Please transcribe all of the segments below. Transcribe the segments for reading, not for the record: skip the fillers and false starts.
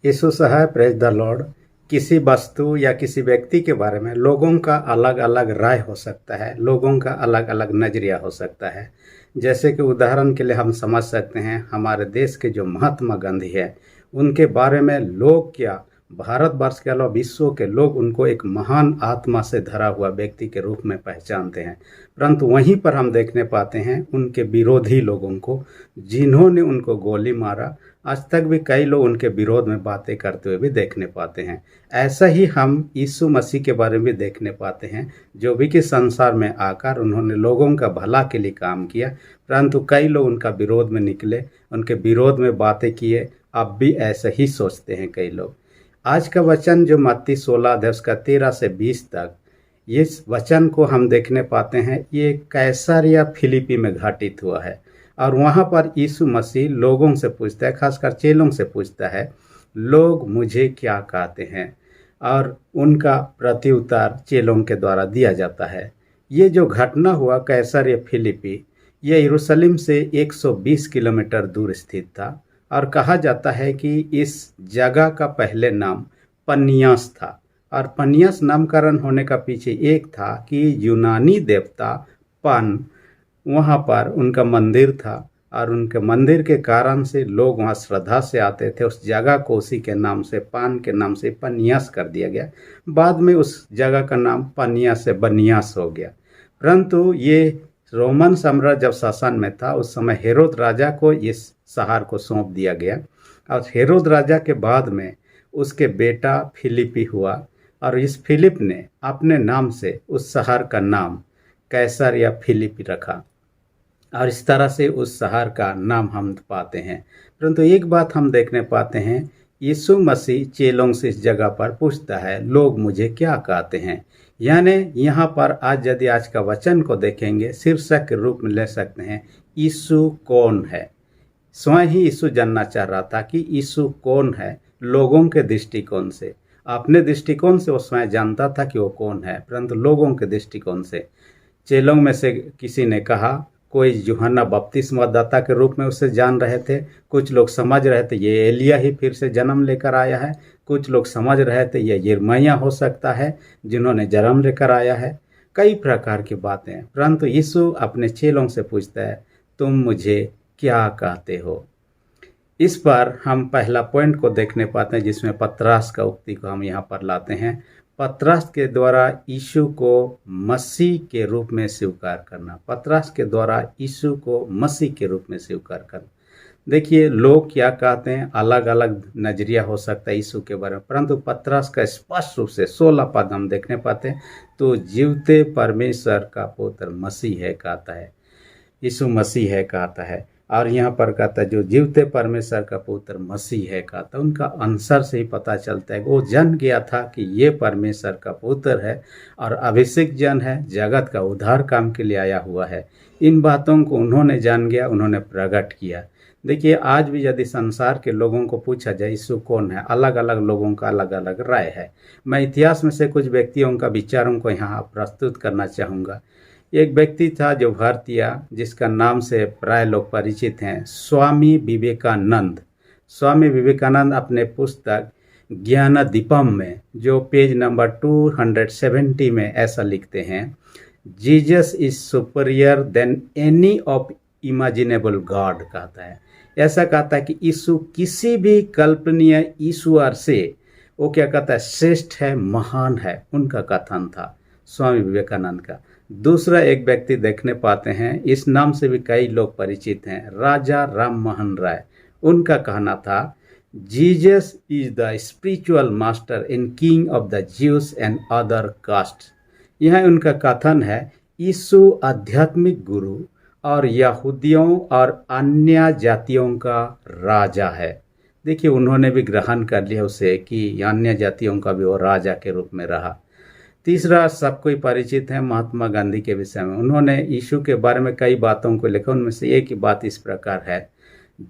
यीशु है, praise the Lord. किसी वस्तु या किसी व्यक्ति के बारे में लोगों का अलग अलग राय हो सकता है, लोगों का अलग अलग नजरिया हो सकता है। जैसे कि उदाहरण के लिए हम समझ सकते हैं, हमारे देश के जो महात्मा गांधी है, उनके बारे में लोग क्या, भारतवर्ष के अलावा विश्व के लोग उनको एक महान आत्मा से धरा हुआ व्यक्ति के रूप में पहचानते हैं। परंतु वहीं पर हम देखने पाते हैं उनके विरोधी लोगों को, जिन्होंने उनको गोली मारा। आज तक भी कई लोग उनके विरोध में बातें करते हुए भी देखने पाते हैं। ऐसा ही हम यीशु मसीह के बारे में भी देखने पाते हैं, जो भी कि संसार में आकर उन्होंने लोगों का भला के लिए काम किया, परंतु कई लोग उनका विरोध में निकले, उनके विरोध में बातें किए। अब भी ऐसे ही सोचते हैं कई लोग। आज का वचन जो मत्ती 16 अध्याय उसका 13 से 20 तक, इस वचन को हम देखने पाते हैं, ये कैसरिया फिलिपी में घटित हुआ है। और वहाँ पर यीशु मसीह लोगों से पूछता है, खासकर चेलों से पूछता है, लोग मुझे क्या कहते हैं। और उनका प्रत्युत्तर चेलों के द्वारा दिया जाता है। ये जो घटना हुआ कैसरिया फिलिपी, ये यरूशलेम से 120 किलोमीटर दूर स्थित था। और कहा जाता है कि इस जगह का पहले नाम पनियास था। और पनियास नामकरण होने का पीछे एक था कि यूनानी देवता पन, वहाँ पर उनका मंदिर था, और उनके मंदिर के कारण से लोग वहाँ श्रद्धा से आते थे। उस जगह को उसी के नाम से, पान के नाम से पनियास कर दिया गया। बाद में उस जगह का नाम पनियास से बनियास हो गया। परंतु ये रोमन सम्राट जब शासन में था, उस समय हेरोद राजा को इस शहर को सौंप दिया गया। और हेरोद राजा के बाद में उसके बेटा फिलिपी हुआ, और इस फिलिप ने अपने नाम से उस शहर का नाम कैसरिया फिलिपी रखा। और इस तरह से उस शहर का नाम हम पाते हैं। परंतु एक बात हम देखने पाते हैं, यीशु मसीह चेलों से इस जगह पर पूछता है, लोग मुझे क्या कहते हैं। यानी यहाँ पर आज यदि आज का वचन को देखेंगे, शीर्षक के रूप में ले सकते हैं, यीशु कौन है। स्वयं ही यीशु जानना चाह रहा था कि यीशु कौन है, लोगों के दृष्टिकोण से। अपने दृष्टिकोण से वो स्वयं जानता था कि वो कौन है, परंतु लोगों के दृष्टिकोण से। चेलों में से किसी ने कहा, कोई यूहन्ना बपतिस्मादाता के रूप में उसे जान रहे थे, कुछ लोग समझ रहे थे ये एलिया ही फिर से जन्म लेकर आया है, कुछ लोग समझ रहे थे ये यिर्मयाह हो सकता है जिन्होंने जन्म लेकर आया है। कई प्रकार की बातें। परंतु यीशु अपने चेलों से पूछता है, तुम मुझे क्या कहते हो। इस पर हम पहला पॉइंट को देखने पाते हैं, जिसमें पतरस का उक्ति को हम यहाँ पर लाते हैं। पतरस के द्वारा यीशु को मसीह के रूप में स्वीकार करना, पतरस के द्वारा यीशु को मसीह के रूप में स्वीकार करना। देखिए, लोग क्या कहते हैं, अलग अलग नजरिया हो सकता है यीशु के बारे में, परंतु पतरस का स्पष्ट रूप से 16 पद हम देखने पाते हैं, तो जीवते परमेश्वर का पुत्र मसीह है कहता है, यीशु मसीह है कहता है। और यहाँ पर कहता है जो जीवते परमेश्वर का पुत्र मसीह है कहता है। उनका आंसर से ही पता चलता है, वो जान गया था कि ये परमेश्वर का पुत्र है और अभिषेक जन है, जगत का उद्धार काम के लिए आया हुआ है। इन बातों को उन्होंने जान गया, उन्होंने प्रकट किया। देखिए, आज भी यदि संसार के लोगों को पूछा जाए यीशु कौन है, अलग अलग लोगों का अलग अलग राय है। मैं इतिहास में से कुछ व्यक्तियों का विचारों को यहाँ प्रस्तुत करना चाहूँगा। एक व्यक्ति था जो भारतीय, जिसका नाम से प्राय लोग परिचित हैं, स्वामी विवेकानंद। स्वामी विवेकानंद अपने पुस्तक ज्ञानदीपम में, जो पेज नंबर 270 में ऐसा लिखते हैं, Jesus is superior than any of imaginable god कहता है। ऐसा कहता है कि यीशु किसी भी कल्पनीय ईश्वर से, वो क्या कहता है, श्रेष्ठ है, महान है। उनका कथन था स्वामी विवेकानंद का। दूसरा एक व्यक्ति देखने पाते हैं, इस नाम से भी कई लोग परिचित हैं, राजा राम मोहन राय। उनका कहना था, Jesus is the spiritual master in king of the juice and other caste. यह उनका कथन है, यीशु आध्यात्मिक गुरु और यहूदियों और अन्य जातियों का राजा है। देखिए, उन्होंने भी ग्रहण कर लिया उसे कि अन्य जातियों का भी वो राजा के रूप में रहा। तीसरा सबको ही परिचित है, महात्मा गांधी के विषय में। उन्होंने यीशु के बारे में कई बातों को लिखा, उनमें से एक ही बात इस प्रकार है,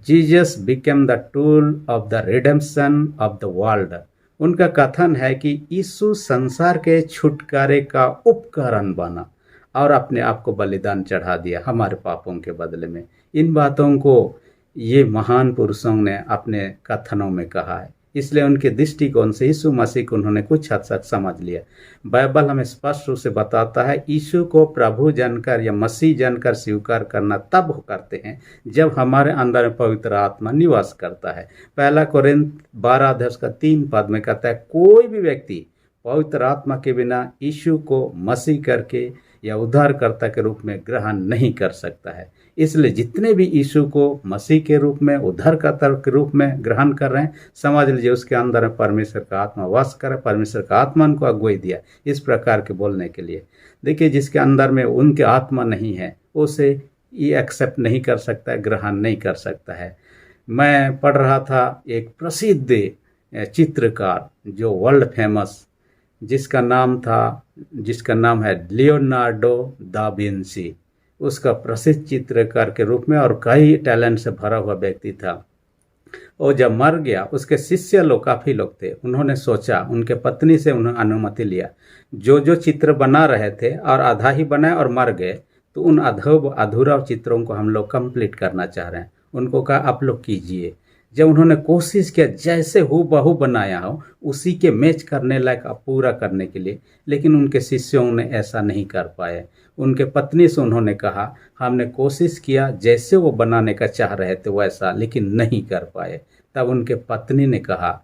Jesus became the tool of the redemption of the world. उनका कथन है कि यीशु संसार के छुटकारे का उपकरण बना और अपने आप को बलिदान चढ़ा दिया हमारे पापों के बदले में। इन बातों को ये महान पुरुषों ने अपने कथनों में कहा है। इसलिए उनके दृष्टिकोण से यीशु मसीह को उन्होंने कुछ हद तक समझ लिया। बाइबल हमें स्पष्ट रूप से बताता है यीशु को प्रभु जानकर या मसीह जानकर स्वीकार करना तब करते हैं जब हमारे अंदर में पवित्र आत्मा निवास करता है। पहला कोरिन्थ 12 अध्याय का 3 पद में कहता है कोई भी व्यक्ति पवित्र आत्मा के बिना यीशु को मसीह करके या उद्धारकर्ता के रूप में ग्रहण नहीं कर सकता है। इसलिए जितने भी यीशु को मसीह के रूप में उद्धारकर्ता के रूप में ग्रहण कर रहे हैं, समझ लीजिए उसके अंदर में परमेश्वर का आत्मा वास कर, परमेश्वर का आत्मा उनको अगुवाई दिया इस प्रकार के बोलने के लिए। देखिए जिसके अंदर में उनके आत्मा नहीं है उसे ये एक्सेप्ट नहीं कर सकता है, ग्रहण नहीं कर सकता है। मैं पढ़ रहा था एक प्रसिद्ध चित्रकार जो वर्ल्ड फेमस जिसका नाम है लियोनार्डो दा विंसी, उसका प्रसिद्ध चित्रकार के रूप में और कई टैलेंट से भरा हुआ व्यक्ति था। वो जब मर गया उसके शिष्य लोग काफ़ी लोग थे, उन्होंने सोचा, उनके पत्नी से उन्होंने अनुमति लिया, जो चित्र बना रहे थे और आधा ही बनाए और मर गए, तो उन अधूरा चित्रों को हम लोग कंप्लीट करना चाह रहे हैं। उनको कहा आप लोग कीजिए। जब उन्होंने कोशिश किया जैसे हूबहू बनाया हो उसी के मैच करने लायक पूरा करने के लिए, लेकिन उनके शिष्यों ने ऐसा नहीं कर पाए। उनके पत्नी से उन्होंने कहा हमने कोशिश किया जैसे वो बनाने का चाह रहे थे वैसा, लेकिन नहीं कर पाए। तब उनके पत्नी ने कहा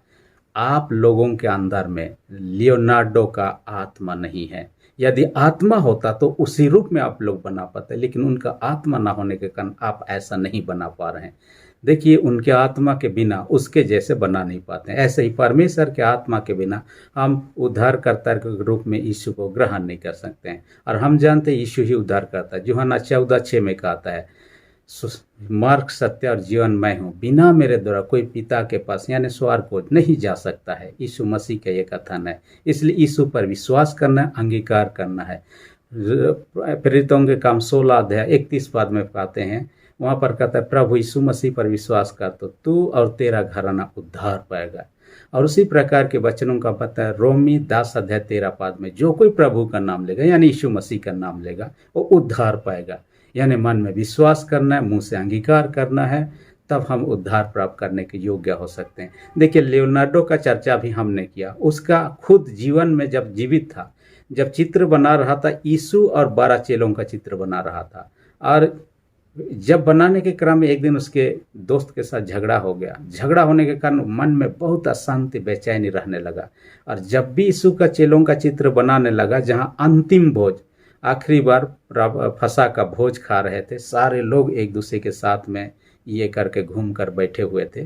आप लोगों के अंदर में लियोनार्डो का आत्मा नहीं है। यदि आत्मा होता तो उसी रूप में आप लोग बना पाते, लेकिन उनका आत्मा ना होने के कारण आप ऐसा नहीं बना पा रहे हैं। देखिए उनके आत्मा के बिना उसके जैसे बना नहीं पाते। ऐसे ही परमेश्वर के आत्मा के बिना हम उद्धारकर्ता के रूप में यीशु को ग्रहण नहीं कर सकते हैं। और हम जानते हैं यीशु ही उद्धार करता है। यूहन्ना 14:6 में कहता है मार्ग सत्य और जीवन मैं हूँ, बिना मेरे द्वारा कोई पिता के पास यानी स्वर्ग को नहीं जा सकता है। यीशु मसीह का ये कथन है। इसलिए यीशु पर विश्वास करना, अंगीकार करना है। प्रेरितों के काम 16 अध्याय 31 पद में कहते हैं, वहाँ पर कहता है प्रभु यीशु मसीह पर विश्वास कर तो तू और तेरा घराना उद्धार पाएगा। और उसी प्रकार के वचनों का पता है रोमी 10 अध्याय 13 पद में, जो कोई प्रभु का नाम लेगा यानी यीशु मसीह का नाम लेगा वो उद्धार पाएगा। यानी मन में विश्वास करना है, मुंह से अंगीकार करना है, तब हम उद्धार प्राप्त करने के योग्य हो सकते हैं। देखिए लियोनार्डो का चर्चा भी हमने किया। उसका खुद जीवन में जब जीवित था, जब चित्र बना रहा था, यीशु और 12 चेलों का चित्र बना रहा था, और जब बनाने के क्रम में एक दिन उसके दोस्त के साथ झगड़ा हो गया। झगड़ा होने के कारण मन में बहुत अशांति, बेचैनी रहने लगा। और जब भी यीशु का चेलों का चित्र बनाने लगा, जहाँ अंतिम भोज, आखिरी बार फसा का भोज खा रहे थे, सारे लोग एक दूसरे के साथ में ये करके घूम कर बैठे हुए थे,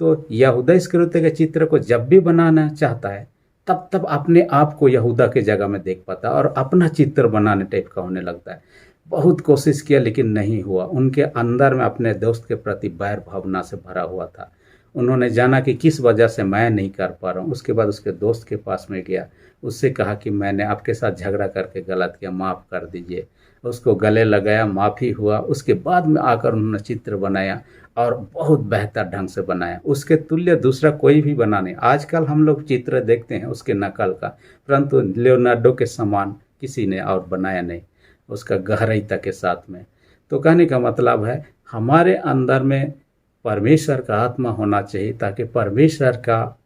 तो यहूदा इस्करियोती के चित्र को जब भी बनाना चाहता है तब अपने आप को यहूदा के जगह में देख पाता और अपना चित्र बनाने टाइप का होने लगता है। बहुत कोशिश किया लेकिन नहीं हुआ। उनके अंदर में अपने दोस्त के प्रति बैर भावना से भरा हुआ था। उन्होंने जाना कि किस वजह से मैं नहीं कर पा रहा हूँ। उसके बाद उसके दोस्त के पास में गया, उससे कहा कि मैंने आपके साथ झगड़ा करके गलत किया, माफ़ कर दीजिए। उसको गले लगाया, माफ़ी हुआ। उसके बाद में आकर उन्होंने चित्र बनाया और बहुत बेहतर ढंग से बनाया। उसके तुल्य दूसरा कोई भी बना नहीं। आजकल हम लोग चित्र देखते हैं उसके नकल का, परंतु लियोनार्डो के समान किसी ने और बनाया नहीं, उसका गहराईता के साथ में। तो कहने का मतलब है हमारे अंदर में परमेश्वर का आत्मा होना चाहिए, ताकि परमेश्वर का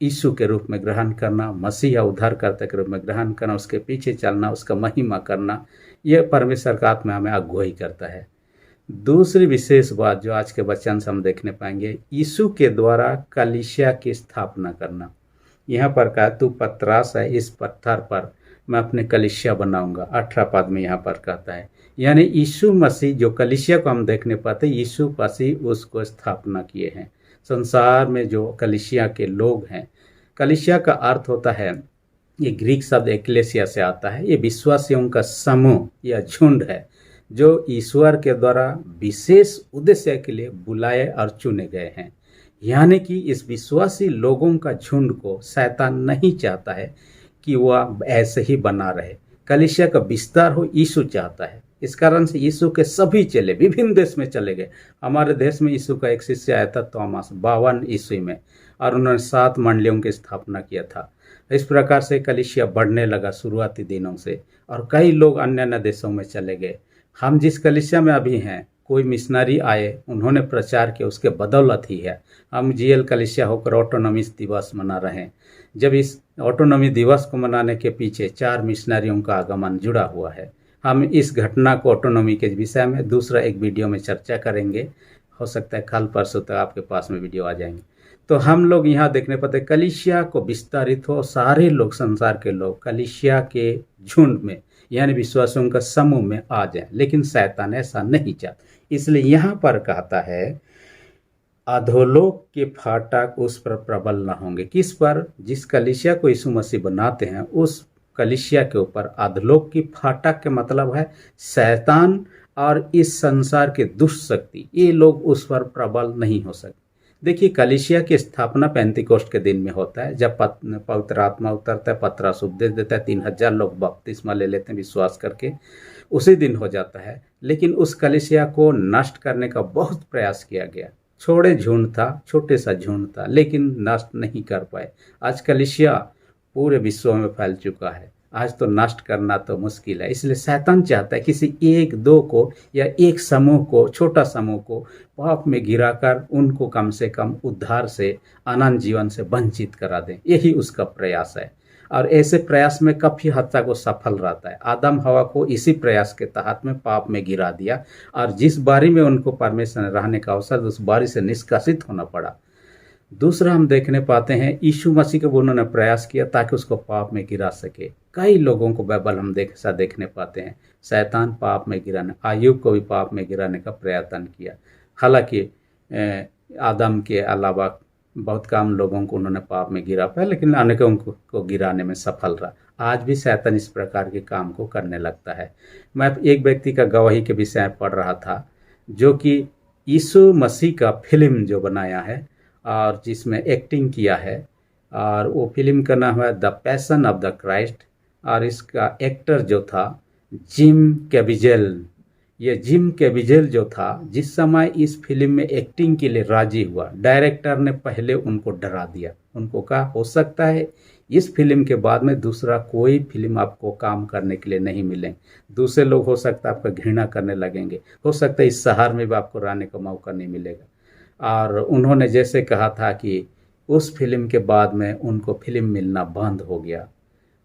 यीशु के रूप में ग्रहण करना, मसीह या उद्धारकर्ता के रूप में ग्रहण करना, उसके पीछे चलना, उसका महिमा करना, यह परमेश्वर का आत्मा हमें अगुवाई करता है। दूसरी विशेष बात जो आज के वचन से हम देखने पाएंगे, यीशु के द्वारा कलीसिया की स्थापना करना। यहाँ पर कहा तू पतरस है, इस पत्थर पर मैं अपने कलीसिया बनाऊंगा। 18 पद में यहाँ पर कहता है, यानी यीशु मसीह जो कलीसिया को हम देखने पाते, यीशु मसीह उसको स्थापना किए हैं। संसार में जो कलीसिया के लोग हैं, कलीसिया का अर्थ होता है, ये ग्रीक शब्द एक्लेसिया से आता है, ये विश्वासियों का समूह या झुंड है जो ईश्वर के द्वारा विशेष उद्देश्य के लिए बुलाए और चुने गए हैं। यानी कि इस विश्वासी लोगों का झुंड को शैतान नहीं चाहता है कि वह ऐसे ही बना रहे। कलीसिया का विस्तार हो, यीशु चाहता है। इस कारण से यीशु के सभी चेले विभिन्न देश में चले गए। हमारे देश में यीशु का एक शिष्य आया था थॉमस 52 ईस्वी में, और उन्होंने 7 मंडलियों की स्थापना किया था। इस प्रकार से कलीसिया बढ़ने लगा शुरुआती दिनों से, और कई लोग अन्य अन्य देशों में चले गए। हम जिस कलीसिया में अभी हैं कोई मिशनरी आए, उन्होंने प्रचार किया, उसके बदौलत ही है हम जीएल कलीसिया होकर ऑटोनॉमी दिवस मना रहे हैं। जब इस ऑटोनॉमी दिवस को मनाने के पीछे 4 मिशनरियों का आगमन जुड़ा हुआ है। हम इस घटना को ऑटोनॉमी के विषय में दूसरा एक वीडियो में चर्चा करेंगे। हो सकता है कल परसों तक आपके पास में वीडियो आ जाएंगे। तो हम लोग यहाँ देखने पाते कलीसिया को विस्तारित हो, सारे लोग, संसार के लोग कलीसिया के झुंड में यानी विश्वासियों का समूह में आ जाए, लेकिन शैतान ऐसा नहीं चाहता। इसलिए यहाँ पर कहता है अधोलोक के फाटक उस पर प्रबल न होंगे। किस पर? जिस कलीसिया को यीशु मसीह बनाते हैं उस कलीसिया के ऊपर अधोलोक की फाटक के मतलब है शैतान और इस संसार के दुष्ट शक्ति, ये लोग उस पर प्रबल नहीं हो सकते। देखिए, कलीसिया की स्थापना पेंतिकोस्ट के दिन में होता है, जब पवित्र आत्मा उतरता है, पतरस उपदेश देता है, 3000 लोग बपतिस्मा ले लेते हैं विश्वास करके, उसी दिन हो जाता है। लेकिन उस कलीसिया को नष्ट करने का बहुत प्रयास किया गया। छोटे झुंड था, छोटे सा झुंड था, लेकिन नष्ट नहीं कर पाए। आज कलीसिया पूरे विश्व में फैल चुका है। आज तो नष्ट करना तो मुश्किल है। इसलिए शैतान चाहता है किसी एक दो को या एक समूह को, छोटा समूह को पाप में गिराकर उनको कम से कम उद्धार से, अनंत जीवन से वंचित करा दें। यही उसका प्रयास है और ऐसे प्रयास में काफी हद तक वो सफल रहता है। आदम हवा को इसी प्रयास के तहत में पाप में गिरा दिया और जिस बारी में उनको परमेश्वर ने रहने का अवसर, उस बारी से निष्कासित होना पड़ा। दूसरा हम देखने पाते हैं यीशु मसीह को उन्होंने प्रयास किया ताकि उसको पाप में गिरा सके। कई लोगों को बाइबल हम देखने पाते हैं शैतान पाप में गिराने, अय्यूब को भी पाप में गिराने का प्रयत्न किया। हालांकि आदम के अलावा बहुत कम लोगों को उन्होंने पाप में गिरा पाया, लेकिन अनेकों को गिराने में सफल रहा। आज भी शैतान इस प्रकार के काम को करने लगता है। मैं एक व्यक्ति का गवाही के विषय पढ़ रहा था, जो कि यीशु मसीह का फिल्म जो बनाया है और जिसमें एक्टिंग किया है, और वो फिल्म का नाम है the passion of the Christ, और इसका एक्टर जो था जिम कैविजेल। ये जिम कैविजेल जो था, जिस समय इस फिल्म में एक्टिंग के लिए राजी हुआ, डायरेक्टर ने पहले उनको डरा दिया। उनको कहा हो सकता है इस फिल्म के बाद में दूसरा कोई फिल्म आपको काम करने के लिए नहीं मिलेंगे, दूसरे लोग हो सकता है आपका घृणा करने लगेंगे, हो सकता है इस शहर में भी आपको रहने का मौका नहीं मिलेगा। और उन्होंने जैसे कहा था कि उस फिल्म के बाद में उनको फिल्म मिलना बंद हो गया,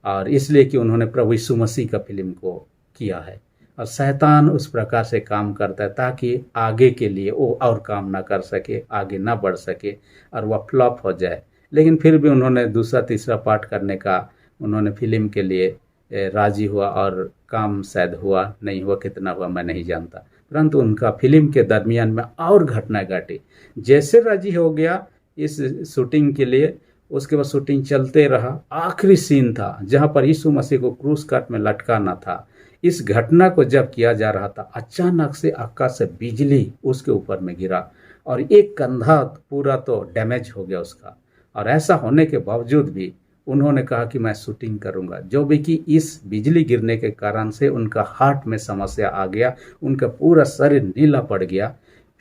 और इसलिए कि उन्होंने प्रभु यीशु मसीह का फिल्म को किया है। और शैतान उस प्रकार से काम करता है ताकि आगे के लिए वो और काम ना कर सके, आगे ना बढ़ सके और वह फ्लॉप हो जाए। लेकिन फिर भी उन्होंने दूसरा तीसरा पार्ट करने का उन्होंने फिल्म के लिए राजी हुआ, और काम शायद हुआ नहीं हुआ, कितना हुआ मैं नहीं जानता, परंतु उनका फिल्म के दरमियान में और घटना घटी। जैसे राजी हो गया इस शूटिंग के लिए, उसके बाद शूटिंग चलते रहा। आखिरी सीन था जहां पर यीशु मसीह को क्रूस काट में लटकाना था। इस घटना को जब किया जा रहा था, अचानक से आकाश से बिजली उसके ऊपर में गिरा और एक कंधा पूरा तो डैमेज हो गया उसका। और ऐसा होने के बावजूद भी उन्होंने कहा कि मैं शूटिंग करूंगा, जो भी कि इस बिजली गिरने के कारण से उनका हार्ट में समस्या आ गया, उनका पूरा शरीर नीला पड़ गया।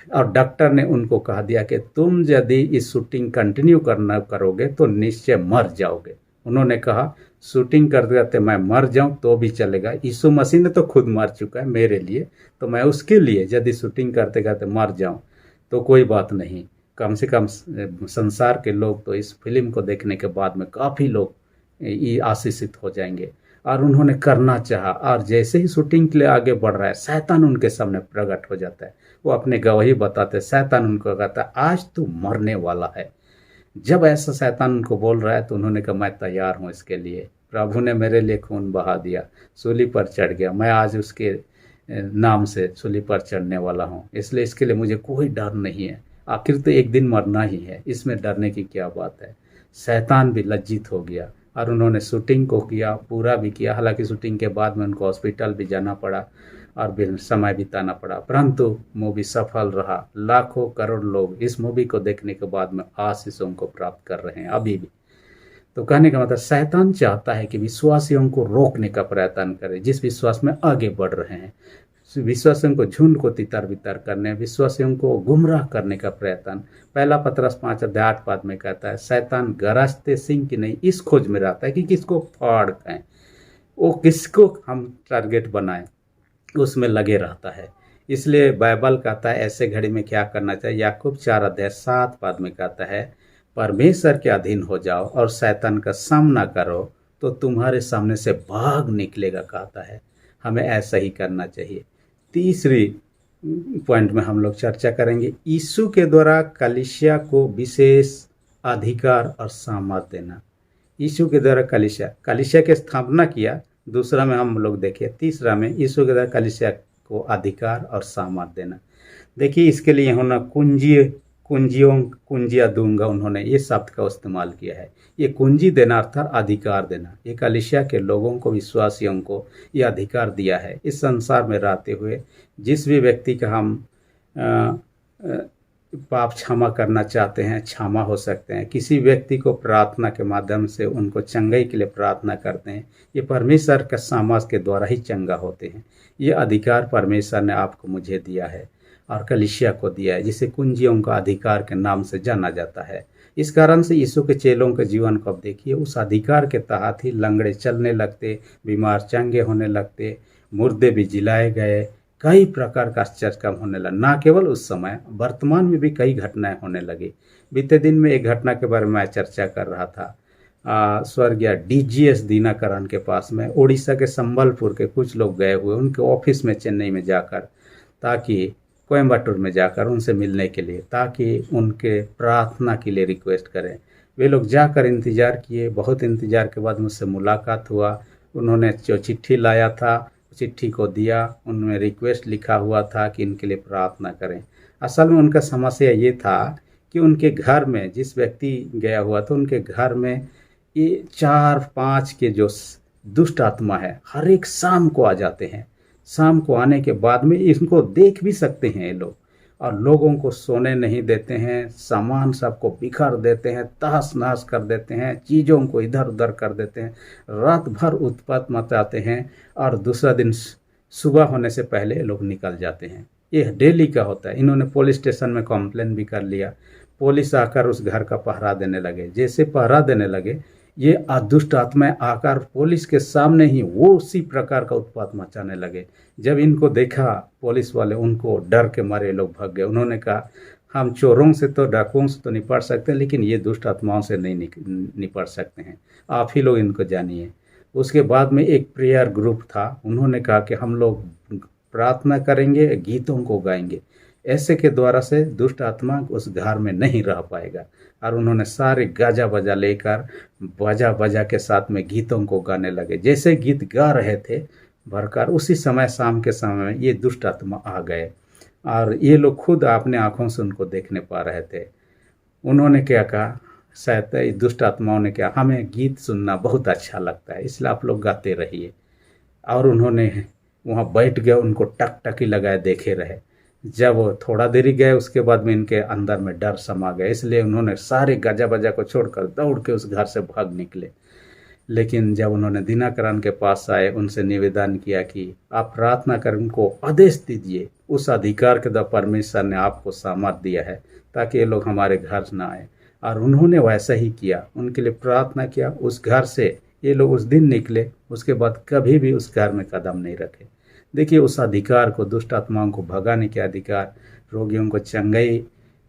और डॉक्टर ने उनको कहा दिया कि तुम यदि इस शूटिंग कंटिन्यू करना करोगे तो निश्चय मर जाओगे। उन्होंने कहा शूटिंग करते करते मैं मर जाऊं तो भी चलेगा, यीशु मसीह ने तो खुद मर चुका है मेरे लिए, तो मैं उसके लिए यदि शूटिंग करते करते मर जाऊं तो कोई बात नहीं, कम से कम संसार के लोग तो इस फिल्म को देखने के बाद में काफ़ी लोग आशीषित हो जाएंगे। और उन्होंने करना चाहा, और जैसे ही शूटिंग के लिए आगे बढ़ रहा है शैतान उनके सामने प्रकट हो जाता है। वो अपने गवाही बताते, शैतान उनको कहता है आज तू मरने वाला है। जब ऐसा शैतान उनको बोल रहा है तो उन्होंने कहा मैं तैयार हूँ इसके लिए, प्रभु ने मेरे लिए खून बहा दिया, सूली पर चढ़ गया, मैं आज उसके नाम से सूली पर चढ़ने वाला हूँ, इसलिए इसके लिए मुझे कोई डर नहीं है। आखिर तो एक दिन मरना ही है, इसमें डरने की क्या बात है। शैतान भी लज्जित हो गया और उन्होंने शूटिंग को किया, पूरा भी किया। हालांकि शूटिंग के बाद में उनको हॉस्पिटल भी जाना पड़ा और भी समय बिताना पड़ा, परंतु मूवी सफल रहा। लाखों करोड़ लोग इस मूवी को देखने के बाद में आशीषों को प्राप्त कर रहे हैं अभी भी। तो कहने का मतलब शैतान चाहता है कि विश्वासियों को रोकने का प्रयत्न करे, जिस विश्वास में आगे बढ़ रहे हैं, विश्वासियों को झुंड को तितर बितर करने, विश्वासियों को गुमराह करने का प्रयत्न। पहला पतरस 5:8 में कहता है शैतान गरजते सिंह की नहीं इस खोज में रहता है कि किसको फाड़ खाएं, वो किसको हम टारगेट बनाएं, उसमें लगे रहता है। इसलिए बाइबल कहता है ऐसे घड़ी में क्या करना चाहिए। याकूब 4 अध्याय 7 पद में कहता है, परमेश्वर के अधीन हो जाओ और शैतान का सामना करो तो तुम्हारे सामने से भाग निकलेगा कहता है। हमें ऐसा ही करना चाहिए। तीसरी पॉइंट में हम लोग चर्चा करेंगे, यीशु के द्वारा कलीसिया को विशेष अधिकार और सामर्थ देना। यीशु के द्वारा कलीसिया की स्थापना किया। दूसरा में हम लोग देखें, तीसरा में यीशु के द्वारा कलीसिया को अधिकार और सामर्थ देना। देखिए इसके लिए उन्होंने कुंजिया दूंगा, उन्होंने ये शब्द का इस्तेमाल किया है। ये कुंजी देना अर्थात अधिकार देना। ये कलीसिया के लोगों को, विश्वासियों को ये अधिकार दिया है। इस संसार में रहते हुए जिस भी व्यक्ति का हम पाप क्षमा करना चाहते हैं, क्षमा हो सकते हैं। किसी व्यक्ति को प्रार्थना के माध्यम से उनको चंगाई के लिए प्रार्थना करते हैं, ये परमेश्वर का सामर्थ के द्वारा ही चंगा होते हैं। ये अधिकार परमेश्वर ने आपको मुझे दिया है और कलीसिया को दिया है, जिसे कुंजियों का अधिकार के नाम से जाना जाता है। इस कारण से यीशु के चेलों के जीवन को अब देखिए, उस अधिकार के तहत ही लंगड़े चलने लगते, बीमार चंगे होने लगते, मुर्दे भी जिलाए गए, कई प्रकार का आश्चर्य काम होने लगा। ना केवल उस समय, वर्तमान में भी कई घटनाएं होने लगी। बीते दिन में एक घटना के बारे में मैं चर्चा कर रहा था। स्वर्गीय डीजीएस दीनाकरण के पास में उड़ीसा के संबलपुर के कुछ लोग गए हुए उनके ऑफिस में चेन्नई में जाकर, ताकि कोयम्बटूर में जाकर उनसे मिलने के लिए, ताकि उनके प्रार्थना के लिए रिक्वेस्ट करें। वे लोग जाकर इंतज़ार किए। बहुत इंतज़ार के बाद मुझसे मुलाकात हुआ। उन्होंने जो चिट्ठी लाया था चिट्ठी को दिया। उनमें रिक्वेस्ट लिखा हुआ था कि इनके लिए प्रार्थना करें। असल में उनका समस्या ये था कि उनके घर में जिस व्यक्ति गया हुआ था, उनके घर में ये 4-5 के जो दुष्ट आत्मा है हर एक शाम को आ जाते हैं। शाम को आने के बाद में इनको देख भी सकते हैं ये लोग, और लोगों को सोने नहीं देते हैं, सामान सबको बिखर देते हैं, तहस नहस कर देते हैं, चीज़ों को इधर उधर कर देते हैं, रात भर उत्पात मचाते हैं, और दूसरा दिन सुबह होने से पहले ये लोग निकल जाते हैं। ये डेली का होता है। इन्होंने पुलिस स्टेशन में कंप्लेन भी कर लिया। पुलिस आकर उस घर का पहरा देने लगे। जैसे पहरा देने लगे, ये दुष्ट आत्माएं आकर पुलिस के सामने ही वो उसी प्रकार का उत्पात मचाने लगे। जब इनको देखा पुलिस वाले, उनको डर के मारे लोग भाग गए। उन्होंने कहा, हम चोरों से तो, डाकुओं से तो निपट सकते हैं, लेकिन ये दुष्ट आत्माओं से नहीं निपट सकते हैं। आप ही लोग इनको जानिए। उसके बाद में एक प्रेयर ग्रुप था। उन्होंने कहा कि हम लोग प्रार्थना करेंगे, गीतों को गाएंगे। ऐसे के द्वारा से दुष्ट आत्मा उस घर में नहीं रह पाएगा। और उन्होंने सारे गाजा बजा लेकर बाजा बजा के साथ में गीतों को गाने लगे। जैसे गीत गा रहे थे भरकर, उसी समय शाम के समय में ये दुष्ट आत्मा आ गए, और ये लोग खुद अपने आँखों से उनको देखने पा रहे थे। उन्होंने क्या कहा, शायद दुष्ट आत्माओं ने क्या, हमें गीत सुनना बहुत अच्छा लगता है, इसलिए आप लोग गाते रहिए। और उन्होंने वहाँ बैठ गए, उनको टकटकी लगाए देखे रहे। जब वो थोड़ा देरी गए, उसके बाद में इनके अंदर में डर समा गया, इसलिए उन्होंने सारे गाजा बजा को छोड़कर दौड़ के उस घर से भाग निकले। लेकिन जब उन्होंने दीनाकरण के पास आए, उनसे निवेदन किया कि आप प्रार्थना कर उनको आदेश दीजिए। उस अधिकार के द्वारा परमेश्वर ने आपको सामर्थ दिया है ताकि ये लोग हमारे घर न आए। और उन्होंने वैसा ही किया, उनके लिए प्रार्थना किया। उस घर से ये लोग उस दिन निकले, उसके बाद कभी भी उस घर में कदम नहीं रखे। देखिए उस अधिकार को, दुष्ट आत्माओं को भगाने के अधिकार, रोगियों को चंगाई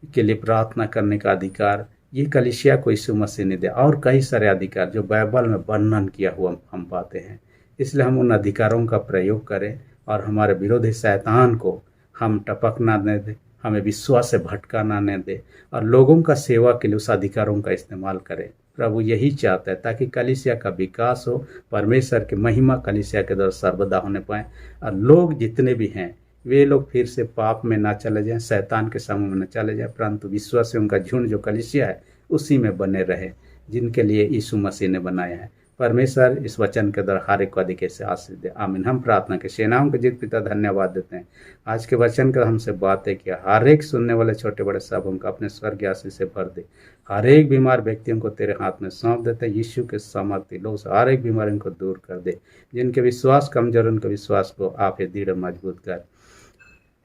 के लिए प्रार्थना करने का अधिकार, ये कलीसिया को यीशु मसीह ने दिया। और कई सारे अधिकार जो बाइबल में वर्णन किया हुआ हम पाते हैं। इसलिए हम उन अधिकारों का प्रयोग करें और हमारे विरोधी शैतान को हम टपक ना दें, हमें विश्वास से भटका ना दें, और लोगों का सेवा के लिए उस अधिकारों का इस्तेमाल करें। प्रभु यही चाहता है ताकि कलीसिया का विकास हो, परमेश्वर की महिमा कलीसिया के द्वारा सर्वदा होने पाए, और लोग जितने भी हैं वे लोग फिर से पाप में ना चले जाएं, शैतान के समूह में न चले जाएं, परंतु विश्वासियों का झुंड जो कलीसिया है उसी में बने रहे, जिनके लिए यीशु मसीह ने बनाया है। परमेश्वर इस वचन के द्वारा हर एक को अधिक से आशीष दे। आमीन। हम प्रार्थना के सेनाओं के जीत पिता धन्यवाद देते हैं। आज के वचन का हमसे बातें किया, हर एक सुनने वाले छोटे बड़े सब उनका अपने स्वर्गीय आशीष से भर दे। हर एक बीमार व्यक्तियों को तेरे हाथ में सौंप देते हैं। यीशु के सामर्थ्य लो से हर एक बीमारी को दूर कर दे। जिनके विश्वास कमजोर, उनके विश्वास को आप ही दृढ़ मजबूत कर।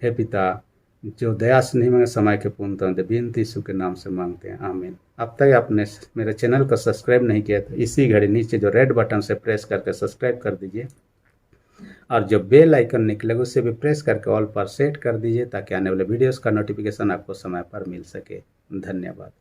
हे पिता, जो दया से नहीं मांगे समय के पूर्णता दे, बिनती यीशु के नाम से मांगते हैं। आमीन। अब तक आपने मेरे चैनल को सब्सक्राइब नहीं किया तो इसी घड़ी नीचे जो रेड बटन से प्रेस करके सब्सक्राइब कर दीजिए, और जो बेल आइकन निकलेगा उसे भी प्रेस करके ऑल पर सेट कर दीजिए ताकि आने वाले वीडियोस का नोटिफिकेशन आपको समय पर मिल सके। धन्यवाद।